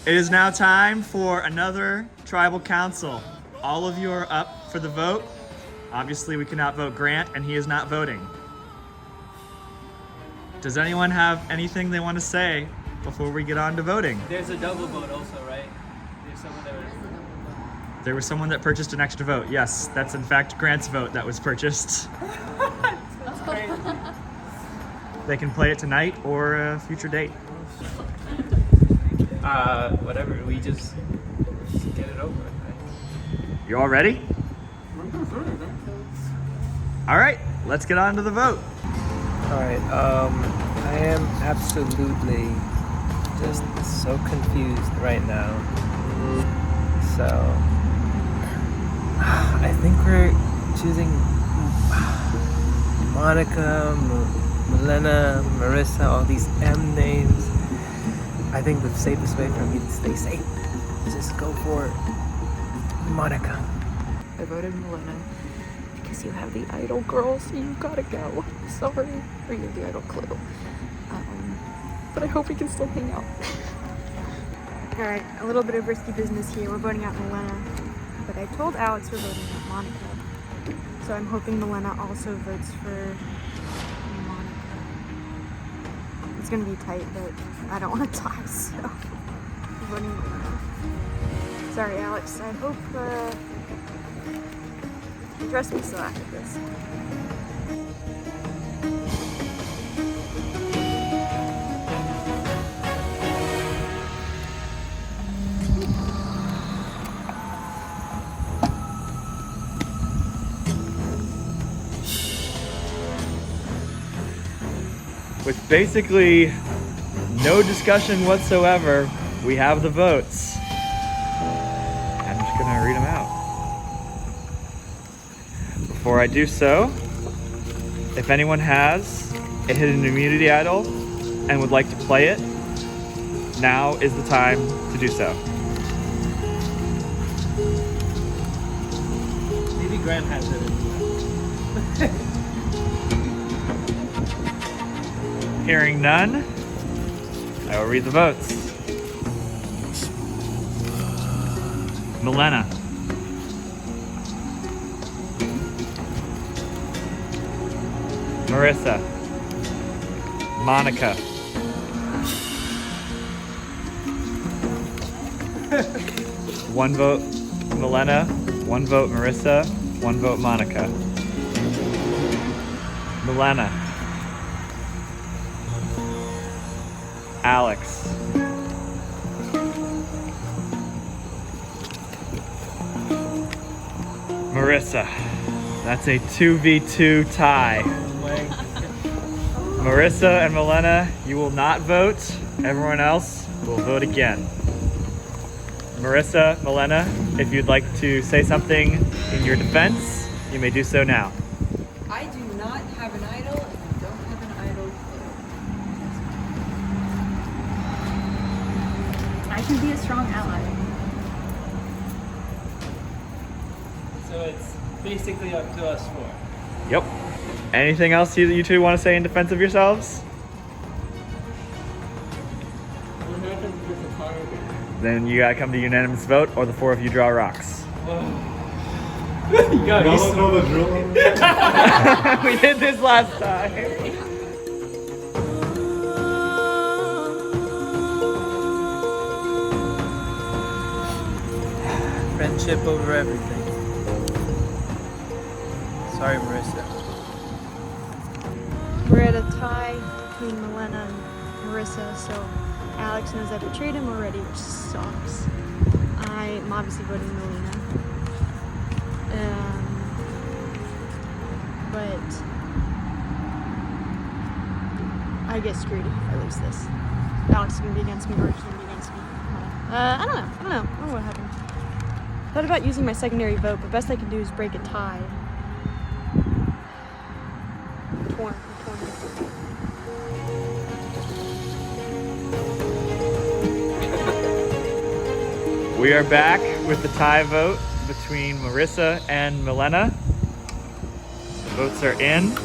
It is now time for another tribal council. All of you are up for the vote. Obviously, we cannot vote Grant, and he is not voting. Does anyone have anything they want to say before we get on to voting? There's a double vote also, right? There's someone that was... There was someone that purchased an extra vote. Yes, that's in fact Grant's vote that was purchased. That's crazy. They can play it tonight or a future date. Whatever, we just get it over with, right? You all ready? All right, let's get on to the vote. Alright, I am absolutely just so confused right now. So, I think we're choosing Monica, Milena, Marissa, all these M names. I think the safest way for me to stay safe is just go for Monica. I voted Milena because you have the idol girl, so you gotta go. Sorry. Or you have the idol clue. But I hope we can still hang out. Alright, a little bit of risky business here. We're voting out Milena. But I told Alex we're voting out Monica. So I'm hoping Milena also votes for Monica. It's gonna be tight, but I don't want to die, so I'm voting Milena. Sorry, Alex. I hope you trust me still after this. With basically no discussion whatsoever, we have the votes. I'm just gonna read them out. Before I do so, if anyone has a hidden immunity idol and would like to play it, now is the time to do so. Maybe Grant has it. Hearing none, I will read the votes. Milena. Marissa. Monica. One vote Milena, one vote Marissa, one vote Monica. Milena. Alex. Marissa. That's a 2v2 tie. Marissa and Milena, you will not vote. Everyone else will vote again. Marissa, Milena, if you'd like to say something in your defense, you may do so now. I do not have an idol, and I don't have an idol clue. I can be a strong ally. So it's basically up to us four. Yep. Anything else you two want to say in defense of yourselves? What happens if it's a tie? Then you gotta come to unanimous vote, or the four of you draw rocks. You got me. know the drill. We did this last time. Friendship over everything. Sorry, Marissa. We're at a tie between Milena and Marissa, so Alex knows I betrayed him already, which sucks. I'm obviously voting Milena. But I get screwed if I lose this. Alex is gonna be against me, or she's gonna be against me. I don't know what happened. Thought about using my secondary vote, but best I can do is break a tie. I'm torn. We are back with the tie vote between Marissa and Milena. The votes are in.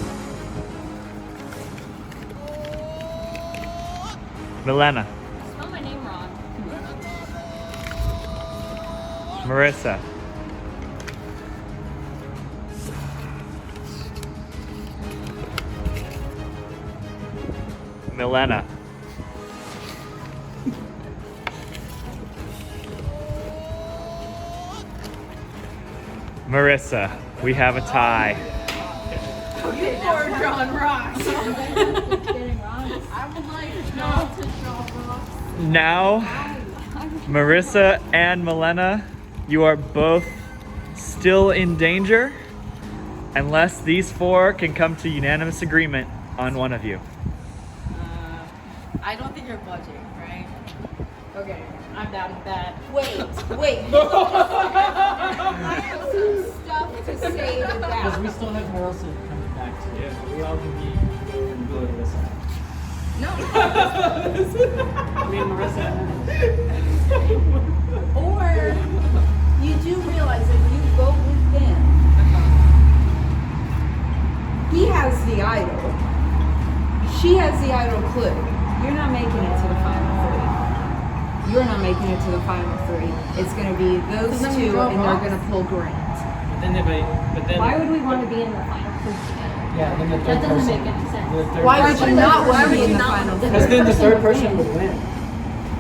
Milena. Spell my name wrong. Marissa. Milena. Marissa, we have a tie. Poor John Ross. Now, Marissa and Milena, you are both still in danger unless these four can come to unanimous agreement on one of you. I don't think you're budging, right? Okay, I'm down with that. Wait. I have some stuff to say to Because that. we still have Harrelson coming back to it. We all can be and go to this. Me and Marissa. Or you do realize if you vote with them, he has the idol. She has the idol clue. You're not making it to the final three. You're not making it to the final three. It's going to be those then two, we go and they're off. going to pull Grant. But then, Why would we want to be in the final three together? yeah, then the That third doesn't person. make any sense. The third Why would person. you not want Why to would be in you the not- final the Because three? then the person third would person win. would win.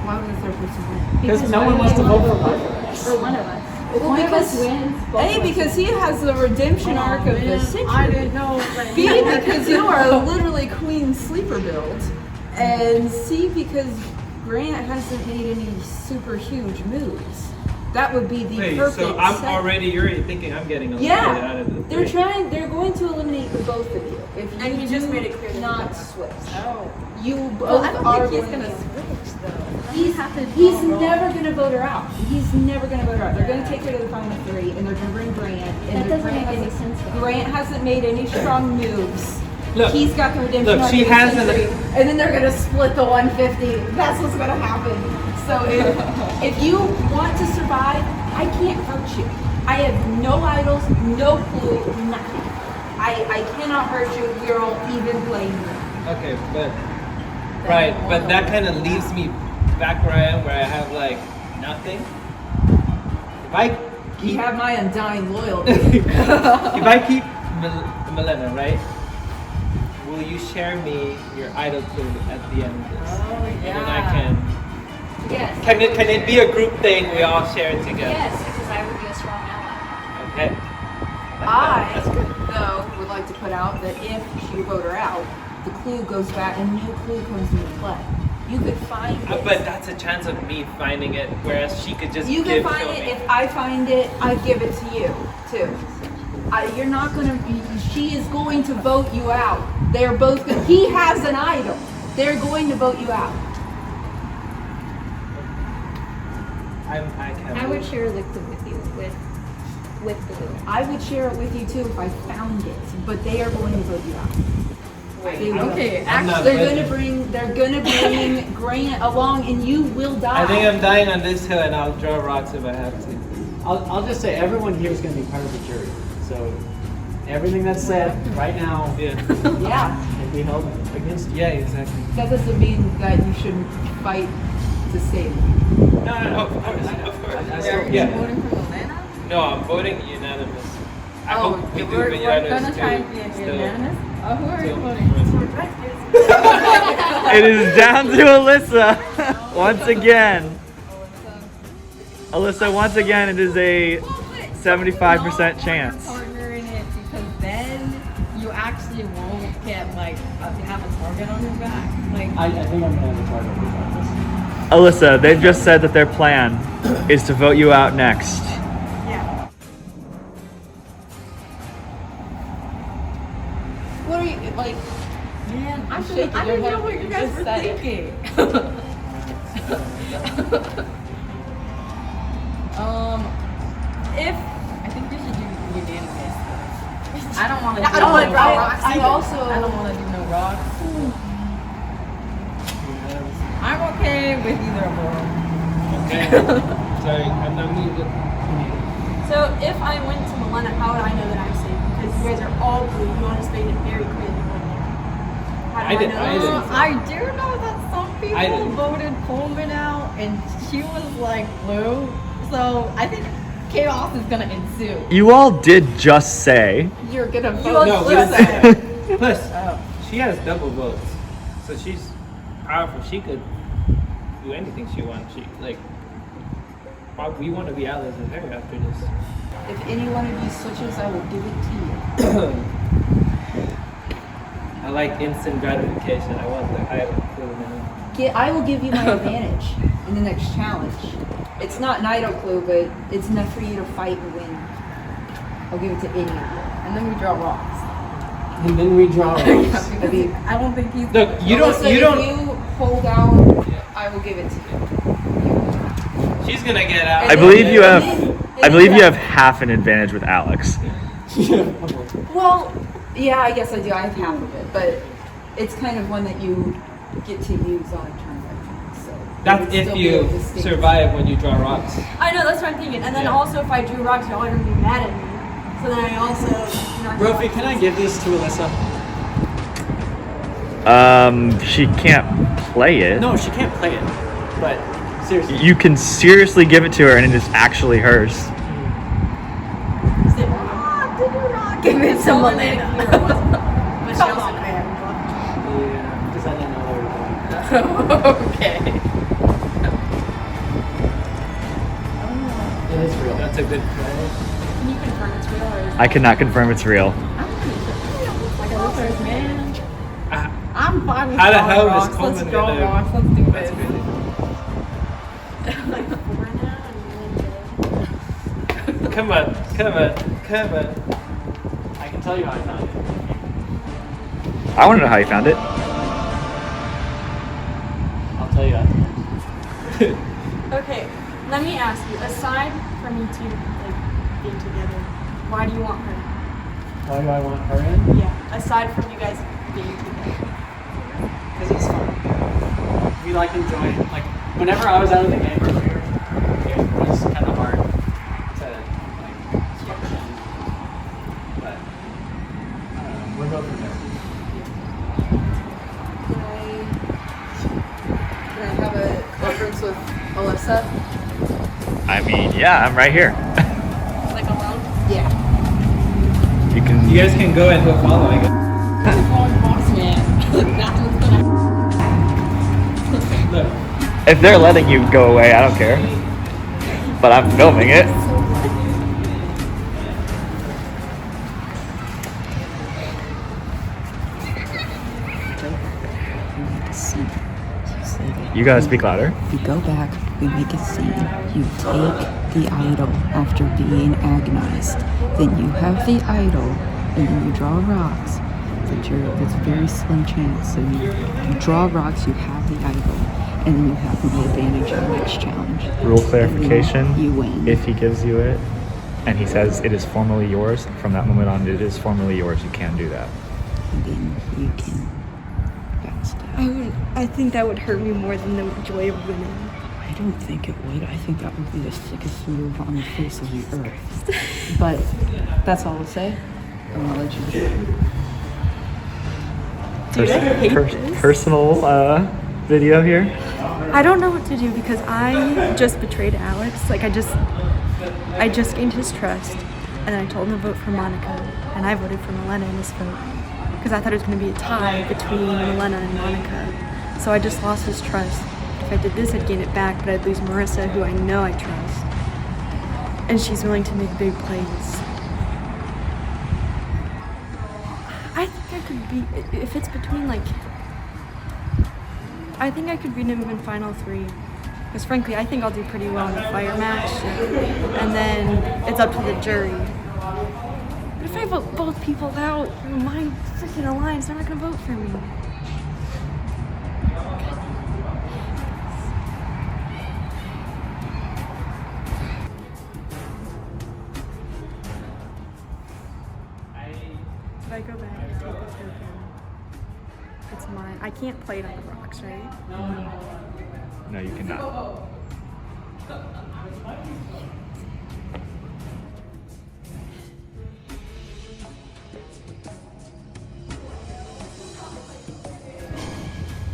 Why would the third person win? Because no why one would wants to they vote want for to one of us. For one of us. If Well, one of us because- wins, both A, of us because he has the redemption arc of the century. I didn't know. B, because you are literally Queen Sleeper build. And C, because Grant hasn't made any super huge moves. That would be the Wait, perfect so I'm set. you're already thinking I'm getting eliminated out Yeah, of the they're going to eliminate the both of you. If you And he just do made it clear that he not doesn't. switch. Oh. You both Well, I don't are think he's going gonna to- switch though. He's never gonna vote her out. He's never gonna vote her out. They're gonna take her to the final three, and they're gonna bring Grant. And That doesn't Grant make any hasn't- sense, though. Grant hasn't made any strong moves. Look, He's got the redemption. look, arc she of the has an- century, and then they're gonna split the 150. That's what's gonna happen. So if you want to survive, I can't hurt you. I have no idols, no clue, nothing. I cannot hurt you. We're all even playing. Okay, but but that kind of leaves me back where I am, where I have like nothing. If I You keep have my undying loyalty. if I keep Milena, right? Will you share me your idol clue at the end of this? Oh, And then I yeah. Yes. can it be a group thing? We all share it together. Yes, because I would be a strong ally. Okay. That's good. though, would like to put out that if she vote her out, the clue goes back and new clue comes into play. You could find it. But that's a chance of me finding it, whereas she could just You can give find to it. me. If I find it, I give it to you too. You're not gonna. She is going to vote you out. They're both. He has an idol. They're going to vote you out. I can't. I would share the clue with you, with the clue. I would share it with you too if I found it, but they are going to vote you out. They will. Okay, I'm not They're ready. gonna bring Grant along, and you will die. I think I'm dying on this hill, and I'll draw rocks if I have to. I'll just say everyone here is going to be part of the jury. So everything that's said right now Yeah. Yeah, can be held against you. Yeah, exactly. that doesn't mean that you shouldn't fight to save. No, of course, of course. Are you Yeah. voting for Milena? No, I'm voting unanimous. I Oh, hope we do, we're but unanimous gonna too. try and be Still. unanimous? Oh, who are you Still. voting for? It is down to Alyssa once again. Alyssa, once again, it is a 75% chance. Partner in it, because then you actually won't get like have a target on your back. Like I think I'm going to target regardless. Alyssa, they've just said that their plan is to vote you out next. yeah. What are you like? Man, I'm I shaking didn't your know head, what you you guys just were said it. thinking. If I think we should do unanimous. I don't want to. I don't want no rocks. rocks. I either. also- I don't want to do no rocks. I'm okay with either of them. Okay. Sorry, I'm not moving. So if I went to Milena, how would I know that I'm safe? Because you guys are all blue. You want to made it very clear that we're blue. How do I did- know I that did. I'm safe? I do know that some I people didn't. voted Coleman out, and she was like blue. So I think chaos is gonna ensue. You all did just say. You're gonna vote. No, we didn't say that. Plus, she has double votes, so she's powerful. She could do anything she wants. She like. We want to be allies with her after this. If any one of you switches, I will give it to you. I like instant gratification. I want the idol clue now. I will give you my advantage in the next challenge. It's not an idol clue, but it's enough for you to fight and win. I'll give it to any of you. And then we draw rocks. And then we draw rocks. I mean, I don't think he's. Look, you don't. Melissa, You if don't. you hold out, I will give it to you. She's gonna get out. I believe you have. And I believe then- you have half an advantage with Alex. Well, yeah, I guess I do. I have half of it, but it's kind of one that you get to use on a turn by turn. So That's you'd if still be you able to stay- survive when you draw rocks. I know, that's what I'm thinking. And then Yeah. also, if I drew rocks, y'all are gonna be mad at me. So then I also. Brophy, can I give this to Alyssa? She can't play it. No, she can't play it. But seriously. You can seriously give it to her, and it is actually hers. Give it to Melina. But she also could. Yeah, because I didn't know they were going. Okay. It is real. That's a good play. Can you confirm it's real or is I cannot confirm it's real. Like a loser's man. I'm fine with How the drawing hell is rocks. Let's Coleman draw gonna- rocks. Let's do That's this. crazy. like 4 now? And then Come on, come on, come on. I can tell you how I found it. I want to know how you found it. I'll tell you after. Okay, let me ask you. Aside from you two like being together, why do you want her? Why do I want her in? Yeah. Aside from you guys being together. Because it's fun. We like enjoy, like, whenever I was out of the game earlier, it was kind of hard to, like, function. But, we'll go from there. Can I have a conference with Alyssa? I mean, yeah, I'm right here. Like alone? Yeah. You can. You guys can go and he'll follow, I guess. Boss man. That's what's gonna Look, If they're letting you go away, I don't care. But I'm filming it. You gotta speak louder. We go back, we make a scene. You take the idol after being agonized. Then you have the idol, and then you draw rocks. That's a very slim chance. So you draw rocks, you have the idol, and then you have the advantage in the next challenge. Rule clarification. You win. If he gives you it, and he says it is formally yours, from that moment on, it is formally yours. You can do that. And then you can backstab. I think that would hurt me more than the joy of winning. I don't think it would. I think that would be the sickest move on the face of the earth. But that's all I'll say. I'm gonna let you do it. Dude, I hate this. Personal video here. I don't know what to do because I just betrayed Alex. Like I just gained his trust, and then I told him to vote for Monica, and I voted for Milena in this vote because I thought it was going to be a tie between Milena and Monica. So I just lost his trust. If I did this, I'd gain it back, but I'd lose Marissa, who I know I trust, and she's willing to make big plays. I think I could beat if it's between like. I think I could beat him in final 3. Because frankly, I think I'll do pretty well in the fire match. And then it's up to the jury. But if I vote both people out, my freaking alliance, they're not going to vote for me. If I go back and take the token, it's mine. I can't play it on the rocks, right? No, you cannot.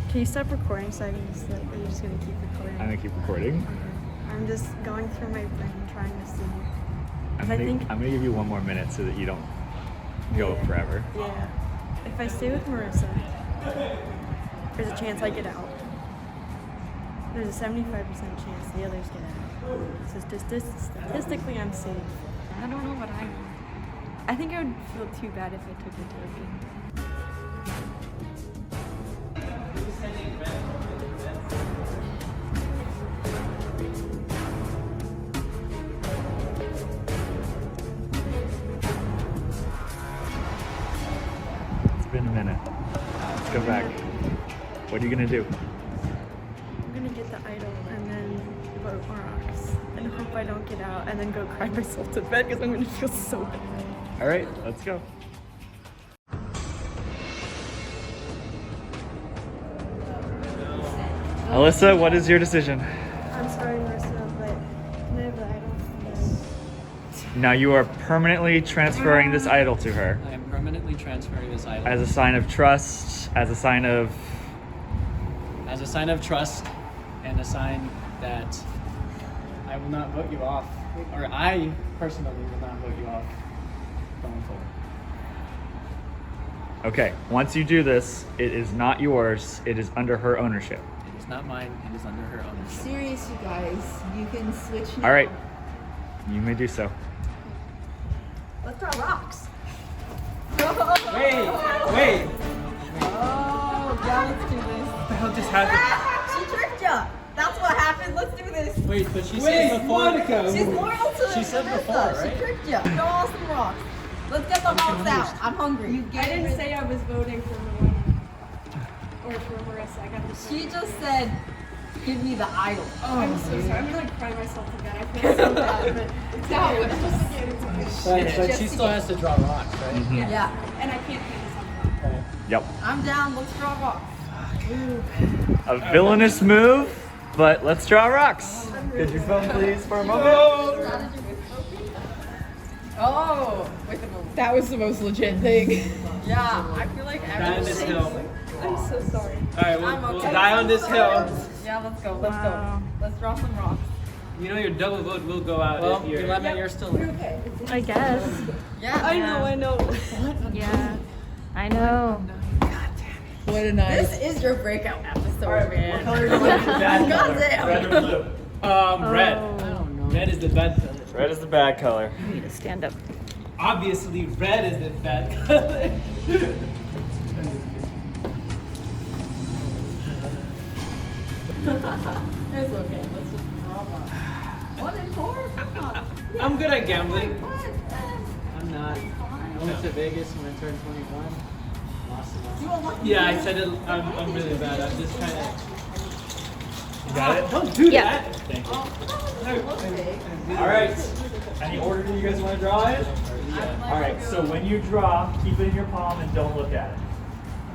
Can you stop recording so I can just like, are you just gonna keep recording? I'm gonna keep recording. I'm just going through my brain trying to see I think, I'm gonna give you one more minute so that you don't go forever. yeah, if I stay with Marissa, there's a chance I get out. There's a 75% chance the others get out. So statistically, I'm safe. I don't know what I want. I think I would feel too bad if I took the token. It's been a minute. Let's go back. What are you gonna do? I'm gonna get the idol and then vote rocks and hope I don't get out and then go cry myself to bed because I'm gonna feel so bad. All right, let's go. Alyssa, what is your decision? I'm sorry, Marissa, but can I have the idol? Now you are permanently transferring this idol to her I am permanently transferring this idol as a sign of trust, as a sign of trust, and a sign that I will not vote you off, or I personally will not vote you off going forward. Okay, once you do this, it is not yours, it is under her ownership. It is not mine. It is under her ownership. Serious, you guys. You can switch now. All right, you may do so. Let's draw rocks. Wait. Oh, yeah, let's do this. What the hell just happened? She tricked ya. That's what happened. Let's do this. Wait, but she Wait, said before. Monica. She's loyal to She said Marissa. before, right? She tricked ya. Draw some rocks. Let's get the rocks out. I'm hungry. I didn't say I was voting for Melina. Or for Marissa. I got this. She just said, give me the idol. I'm so sorry. I'm gonna cry myself to bed. I feel so bad, but it's not what But she still has to draw rocks, right? Yeah. And I can't pay this on. Okay. Yep. I'm down. Let's draw rocks. A villainous move, but let's draw rocks. Could you phone please for a moment? Oh, wait a moment. That was the most legit thing. Yeah. I feel like Die on this hill. I'm so sorry. All right, we'll die on this hill. Yeah, let's go. Let's go. Let's draw some rocks. You know your double vote will go out Well, if you're. Lemon, you're still in. I guess. Yeah. I know. Yeah. I know. What a nice. This is your breakout episode, What man. color do you want your bad color? Goddamn. Red or blue? Red. I don't know. Red is the bad color. Red is the bad color. I need to stand up. Obviously, red is the bad color. It's okay. Let's just draw rocks. 1 and 4? Come on. I'm good at gambling. I'm not. I went to Vegas when I turned 21. Lost a lot. Yeah, I said it. I'm really bad. I'm just trying to. You got it? Don't do Yeah. that. Thank you. Okay. All right. Any order that you guys want to draw it? All right. So when you draw, keep it in your palm and don't look at it.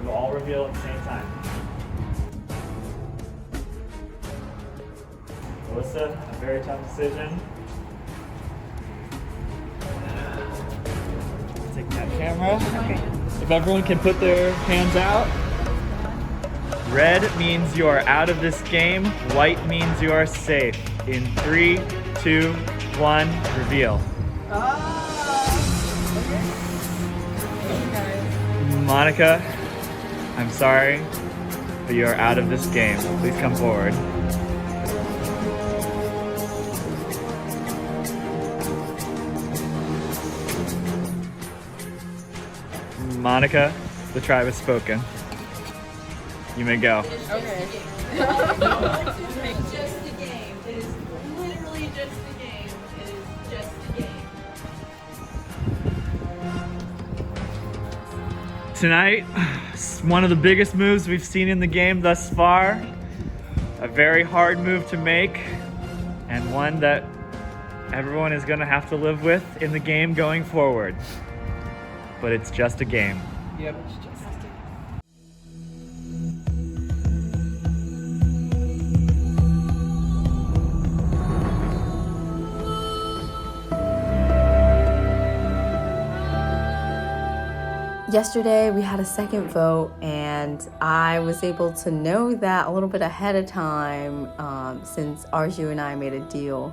We'll all reveal at the same time. Alyssa, a very tough decision. Take that camera. If everyone can put their hands out. Red means you are out of this game. White means you are safe. In 3, 2, 1, reveal. Monica, I'm sorry, but you are out of this game. Please come forward. Monica, the tribe has spoken. You may go. Okay. It's just a game. It is literally just a game. It is just a game. Tonight, one of the biggest moves we've seen in the game thus far. A very hard move to make, and one that everyone is going to have to live with in the game going forward. But it's just a game. Yep. Yesterday we had a second vote, and I was able to know that a little bit ahead of time since Arju and I made a deal,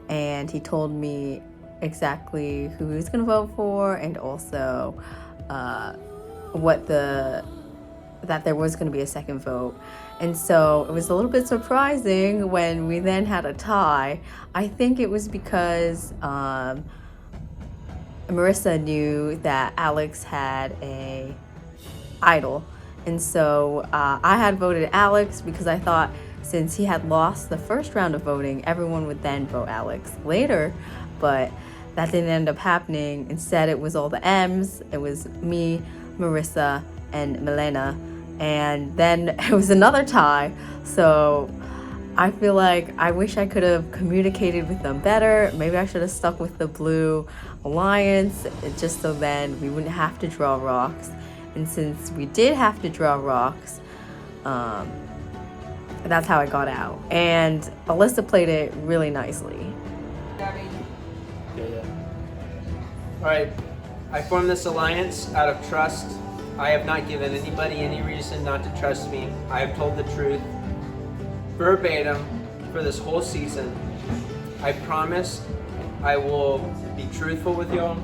and he told me exactly who he was going to vote for, and also that there was going to be a second vote. And so it was a little bit surprising when we then had a tie. I think it was because Marissa knew that Alex had a idol, and so I had voted Alex because I thought since he had lost the first round of voting, everyone would then vote Alex later, but that didn't end up happening. Instead, it was all the M's. It was me, Marissa, and Milena, and then it was another tie. So I feel like I wish I could have communicated with them better. Maybe I should have stuck with the Blue Alliance, just so then we wouldn't have to draw rocks. And since we did have to draw rocks, that's how I got out. And Alyssa played it really nicely. Alright, I formed this alliance out of trust. I have not given anybody any reason not to trust me. I have told the truth verbatim for this whole season. I promise I will be truthful with y'all,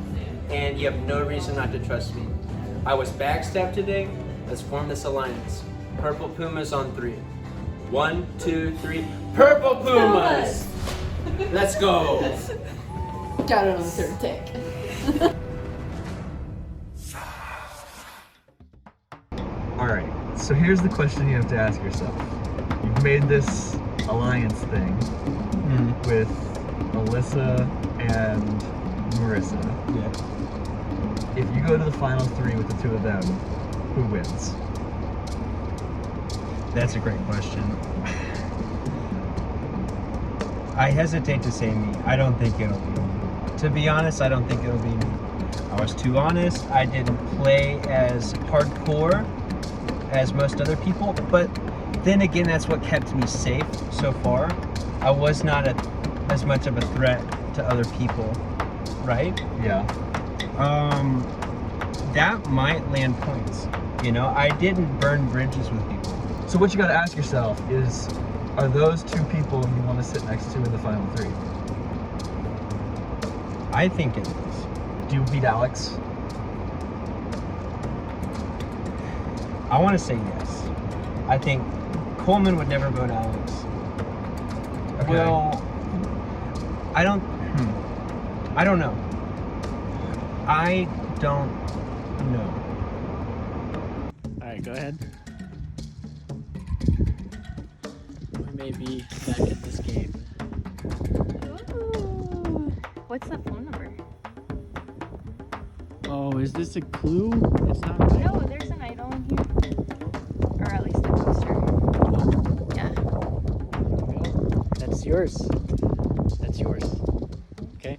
and you have no reason not to trust me. I was backstabbed today. Let's form this alliance. Purple Pumas on 3. 1, 2, 3. Purple Pumas! Let's go! Got it on the third take. Alright, so here's the question you have to ask yourself. You've made this alliance thing with Alyssa and Marissa. Yeah. If you go to the final 3 with the 2 of them, who wins? That's a great question. I hesitate to say me. I don't think it'll be me. To be honest, I don't think it'll be me. I was too honest. I didn't play as hardcore as most other people, but then again, that's what kept me safe so far. I was not as much of a threat to other people, right? Yeah. That might land points. You know, I didn't burn bridges with people. So what you gotta ask yourself is, are those 2 people you want to sit next to in the final 3? I think it is. Do you beat Alex? I want to say yes. I think Coleman would never vote Alex. Okay. Well, I don't know. I don't know. Alright, go ahead. We may be back at this game. Ooh. What's that phone number? Oh, is this a clue? It's not right. No, there's an idol in here. Or at least a poster. Yeah. That's yours. That's yours. Okay.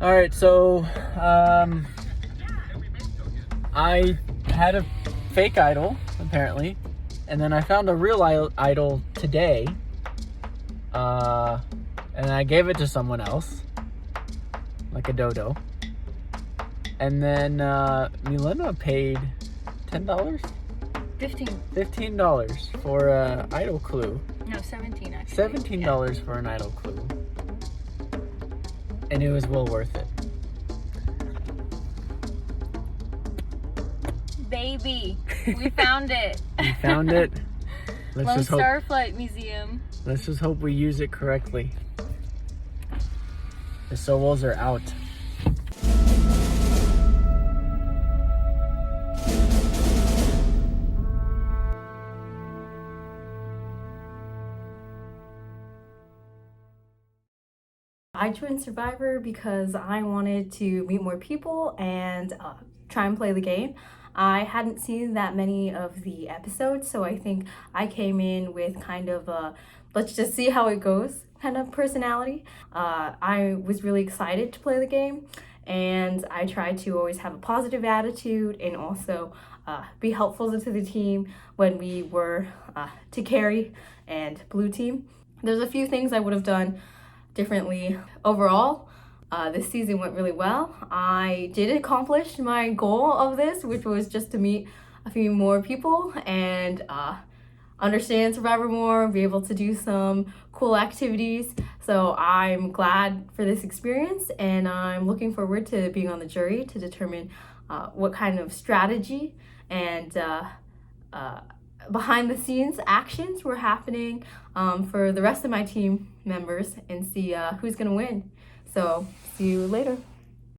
Alright, so I had a fake idol, apparently, and then I found a real idol today, and I gave it to someone else, like a dodo, and then Milena paid $10? $15 for a idol clue. No, 17 actually. $17 for an idol clue. And it was well worth it. Baby, we found it. We found it. Lone Starflight Museum. Let's just hope we use it correctly. The souls are out. I joined Survivor because I wanted to meet more people and try and play the game. I hadn't seen that many of the episodes, so I think I came in with kind of a let's just see how it goes kind of personality. I was really excited to play the game, and I tried to always have a positive attitude and also be helpful to the team when we were to carry and blue team. There's a few things I would have done differently. Overall, this season went really well. I did accomplish my goal of this, which was just to meet a few more people, and understand Survivor more, be able to do some cool activities. So I'm glad for this experience, and I'm looking forward to being on the jury to determine what kind of strategy and behind the scenes actions were happening for the rest of my team members, and see who's gonna win. So see you later.